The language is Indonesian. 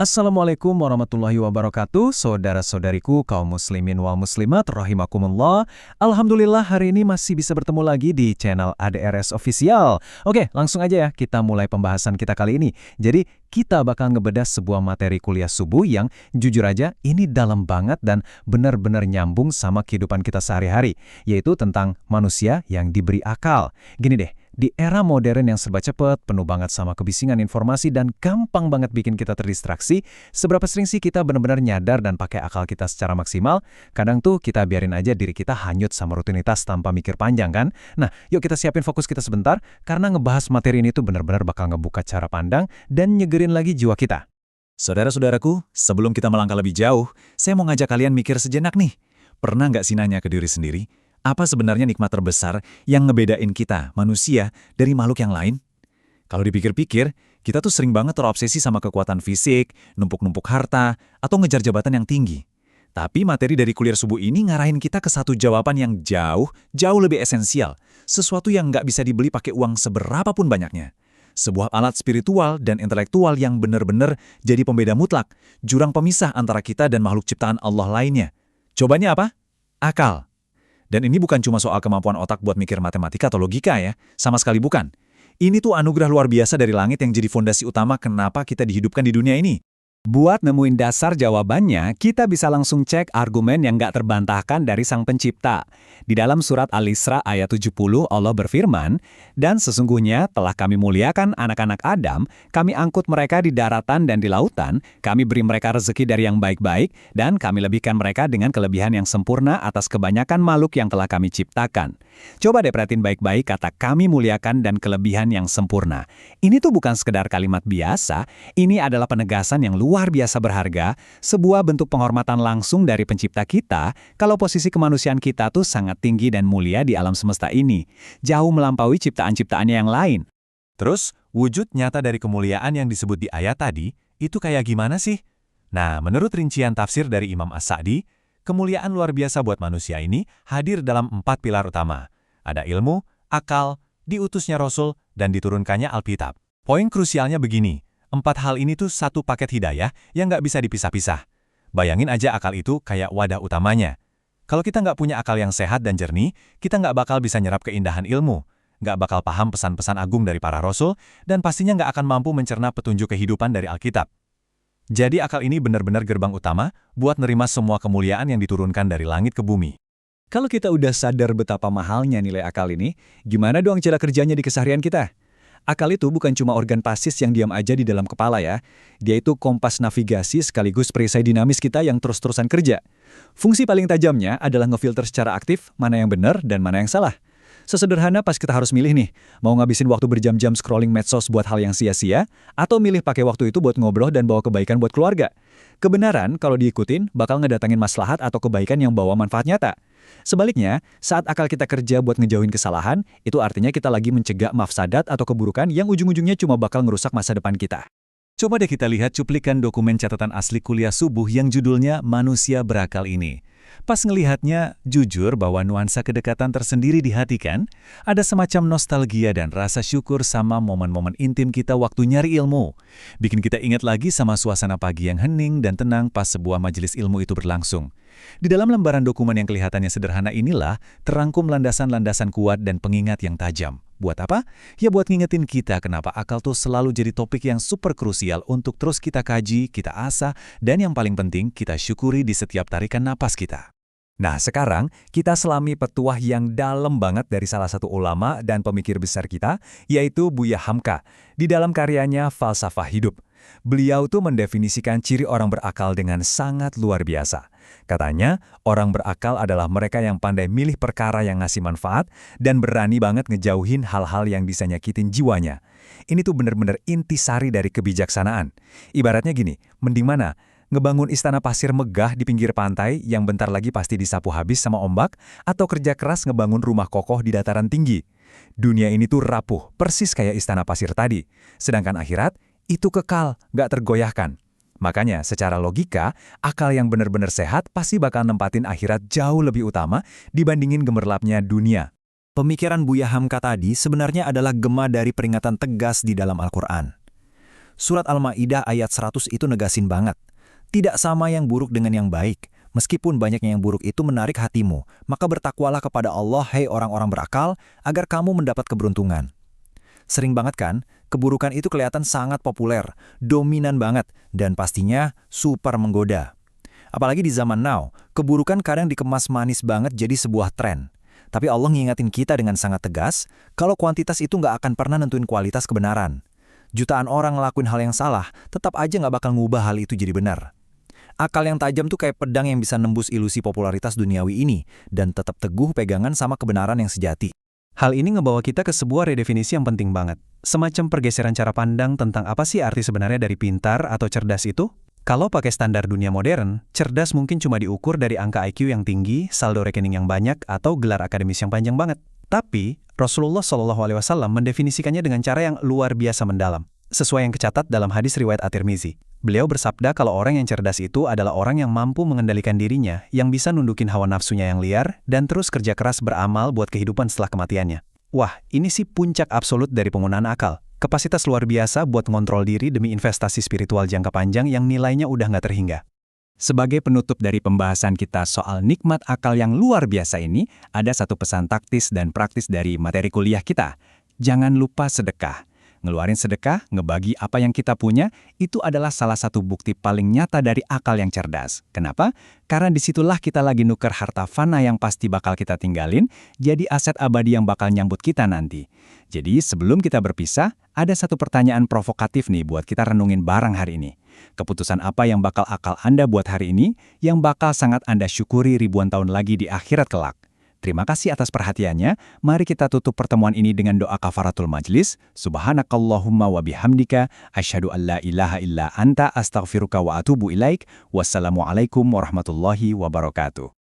Assalamualaikum warahmatullahi wabarakatuh, saudara-saudariku kaum muslimin wal muslimat rahimakumullah. Alhamdulillah hari ini masih bisa bertemu lagi di channel ADRS Official. Oke, langsung aja ya kita mulai pembahasan kita kali ini. Jadi kita bakal ngebedah sebuah materi kuliah subuh yang jujur aja ini dalam banget dan benar-benar nyambung sama kehidupan kita sehari-hari, yaitu tentang manusia yang diberi akal. Gini deh, di era modern yang serba cepat, penuh banget sama kebisingan informasi dan gampang banget bikin kita terdistraksi, seberapa sering sih kita benar-benar nyadar dan pakai akal kita secara maksimal? Kadang tuh kita biarin aja diri kita hanyut sama rutinitas tanpa mikir panjang kan? Nah, yuk kita siapin fokus kita sebentar, karena ngebahas materi ini tuh benar-benar bakal ngebuka cara pandang dan nyegerin lagi jiwa kita. Saudara-saudaraku, sebelum kita melangkah lebih jauh, saya mau ngajak kalian mikir sejenak nih. Pernah nggak sih nanya ke diri sendiri, apa sebenarnya nikmat terbesar yang ngebedain kita, manusia, dari makhluk yang lain? Kalau dipikir-pikir, kita tuh sering banget terobsesi sama kekuatan fisik, numpuk-numpuk harta, atau ngejar jabatan yang tinggi. Tapi materi dari kuliah subuh ini ngarahin kita ke satu jawaban yang jauh lebih esensial. Sesuatu yang nggak bisa dibeli pakai uang seberapapun banyaknya. Sebuah alat spiritual dan intelektual yang benar-benar jadi pembeda mutlak, jurang pemisah antara kita dan makhluk ciptaan Allah lainnya. Cobanya apa? Akal. Dan ini bukan cuma soal kemampuan otak buat mikir matematika atau logika ya, sama sekali bukan. Ini tuh anugerah luar biasa dari langit yang jadi fondasi utama kenapa kita dihidupkan di dunia ini. Buat nemuin dasar jawabannya, kita bisa langsung cek argumen yang nggak terbantahkan dari Sang Pencipta. Di dalam surat Al-Isra ayat 70, Allah berfirman, "Dan sesungguhnya telah kami muliakan anak-anak Adam, kami angkut mereka di daratan dan di lautan, kami beri mereka rezeki dari yang baik-baik, dan kami lebihkan mereka dengan kelebihan yang sempurna atas kebanyakan makhluk yang telah kami ciptakan." Coba deh perhatiin baik-baik kata kami muliakan dan kelebihan yang sempurna. Ini tuh bukan sekedar kalimat biasa, ini adalah penegasan yang luar biasa berharga, sebuah bentuk penghormatan langsung dari pencipta kita, kalau posisi kemanusiaan kita tuh sangat tinggi dan mulia di alam semesta ini, jauh melampaui ciptaan-ciptaannya yang lain. Terus, wujud nyata dari kemuliaan yang disebut di ayat tadi, itu kayak gimana sih? Nah, menurut rincian tafsir dari Imam As-Sa'di, kemuliaan luar biasa buat manusia ini hadir dalam 4 pilar utama. Ada ilmu, akal, diutusnya Rasul, dan diturunkannya Alkitab. Poin krusialnya begini, 4 hal ini tuh satu paket hidayah yang nggak bisa dipisah-pisah. Bayangin aja akal itu kayak wadah utamanya. Kalau kita nggak punya akal yang sehat dan jernih, kita nggak bakal bisa nyerap keindahan ilmu, nggak bakal paham pesan-pesan agung dari para Rasul, dan pastinya nggak akan mampu mencerna petunjuk kehidupan dari Alkitab. Jadi akal ini benar-benar gerbang utama buat nerima semua kemuliaan yang diturunkan dari langit ke bumi. Kalau kita udah sadar betapa mahalnya nilai akal ini, gimana dong cara kerjanya di keseharian kita? Akal itu bukan cuma organ pasis yang diam aja di dalam kepala ya. Dia itu kompas navigasi sekaligus perisai dinamis kita yang terus-terusan kerja. Fungsi paling tajamnya adalah ngefilter secara aktif mana yang benar dan mana yang salah. Sesederhana pas kita harus milih nih, mau ngabisin waktu berjam-jam scrolling medsos buat hal yang sia-sia, atau milih pakai waktu itu buat ngobrol dan bawa kebaikan buat keluarga. Kebenaran kalau diikutin bakal ngedatangin maslahat atau kebaikan yang bawa manfaat nyata. Sebaliknya, saat akal kita kerja buat ngejauhin kesalahan, itu artinya kita lagi mencegah mafsadat atau keburukan yang ujung-ujungnya cuma bakal ngerusak masa depan kita. Coba deh kita lihat cuplikan dokumen catatan asli kuliah subuh yang judulnya Manusia Berakal ini. Pas ngelihatnya, jujur bahwa nuansa kedekatan tersendiri di hati kan? Ada semacam nostalgia dan rasa syukur sama momen-momen intim kita waktu nyari ilmu. Bikin kita ingat lagi sama suasana pagi yang hening dan tenang pas sebuah majelis ilmu itu berlangsung. Di dalam lembaran dokumen yang kelihatannya sederhana inilah, terangkum landasan-landasan kuat dan pengingat yang tajam. Buat apa? Ya buat ngingetin kita kenapa akal tuh selalu jadi topik yang super krusial untuk terus kita kaji, kita asah, dan yang paling penting kita syukuri di setiap tarikan napas kita. Nah, sekarang kita selami petuah yang dalam banget dari salah satu ulama dan pemikir besar kita, yaitu Buya Hamka, di dalam karyanya Falsafah Hidup. Beliau tuh mendefinisikan ciri orang berakal dengan sangat luar biasa. Katanya, orang berakal adalah mereka yang pandai milih perkara yang ngasih manfaat dan berani banget ngejauhin hal-hal yang bisa nyakitin jiwanya. Ini tuh bener-bener intisari dari kebijaksanaan. Ibaratnya gini, mending mana? Ngebangun istana pasir megah di pinggir pantai yang bentar lagi pasti disapu habis sama ombak, atau kerja keras ngebangun rumah kokoh di dataran tinggi. Dunia ini tuh rapuh, persis kayak istana pasir tadi. Sedangkan akhirat, itu kekal, nggak tergoyahkan. Makanya, secara logika, akal yang benar-benar sehat pasti bakal nempatin akhirat jauh lebih utama dibandingin gemerlapnya dunia. Pemikiran Buya Hamka tadi sebenarnya adalah gema dari peringatan tegas di dalam Al-Quran. Surat Al-Maidah ayat 100 itu negasin banget. Tidak sama yang buruk dengan yang baik. Meskipun banyaknya yang buruk itu menarik hatimu, maka bertakwalah kepada Allah, hai orang-orang berakal, agar kamu mendapat keberuntungan. Sering banget kan, keburukan itu kelihatan sangat populer, dominan banget, dan pastinya super menggoda. Apalagi di zaman now, keburukan kadang dikemas manis banget jadi sebuah tren. Tapi Allah ngingatin kita dengan sangat tegas, kalau kuantitas itu nggak akan pernah nentuin kualitas kebenaran. Jutaan orang ngelakuin hal yang salah, tetap aja nggak bakal ngubah hal itu jadi benar. Akal yang tajam tuh kayak pedang yang bisa nembus ilusi popularitas duniawi ini, dan tetap teguh pegangan sama kebenaran yang sejati. Hal ini ngebawa kita ke sebuah redefinisi yang penting banget. Semacam pergeseran cara pandang tentang apa sih arti sebenarnya dari pintar atau cerdas itu? Kalau pakai standar dunia modern, cerdas mungkin cuma diukur dari angka IQ yang tinggi, saldo rekening yang banyak, atau gelar akademis yang panjang banget. Tapi, Rasulullah SAW mendefinisikannya dengan cara yang luar biasa mendalam. Sesuai yang kecatat dalam hadis riwayat At-Tirmizi. Beliau bersabda kalau orang yang cerdas itu adalah orang yang mampu mengendalikan dirinya, yang bisa nundukin hawa nafsunya yang liar, dan terus kerja keras beramal buat kehidupan setelah kematiannya. Wah, ini sih puncak absolut dari penggunaan akal. Kapasitas luar biasa buat ngontrol diri demi investasi spiritual jangka panjang yang nilainya udah nggak terhingga. Sebagai penutup dari pembahasan kita soal nikmat akal yang luar biasa ini, ada satu pesan taktis dan praktis dari materi kuliah kita. Jangan lupa sedekah. Ngeluarin sedekah, ngebagi apa yang kita punya, itu adalah salah satu bukti paling nyata dari akal yang cerdas. Kenapa? Karena disitulah kita lagi nuker harta fana yang pasti bakal kita tinggalin, jadi aset abadi yang bakal nyambut kita nanti. Jadi sebelum kita berpisah, ada satu pertanyaan provokatif nih buat kita renungin bareng hari ini. Keputusan apa yang bakal akal Anda buat hari ini, yang bakal sangat Anda syukuri ribuan tahun lagi di akhirat kelak? Terima kasih atas perhatiannya. Mari kita tutup pertemuan ini dengan doa kafaratul majlis. Subhanakallahumma wa bihamdika, asyhadu an la ilaha illa anta astaghfiruka wa atubu ilaik. Wassalamualaikum warahmatullahi wabarakatuh.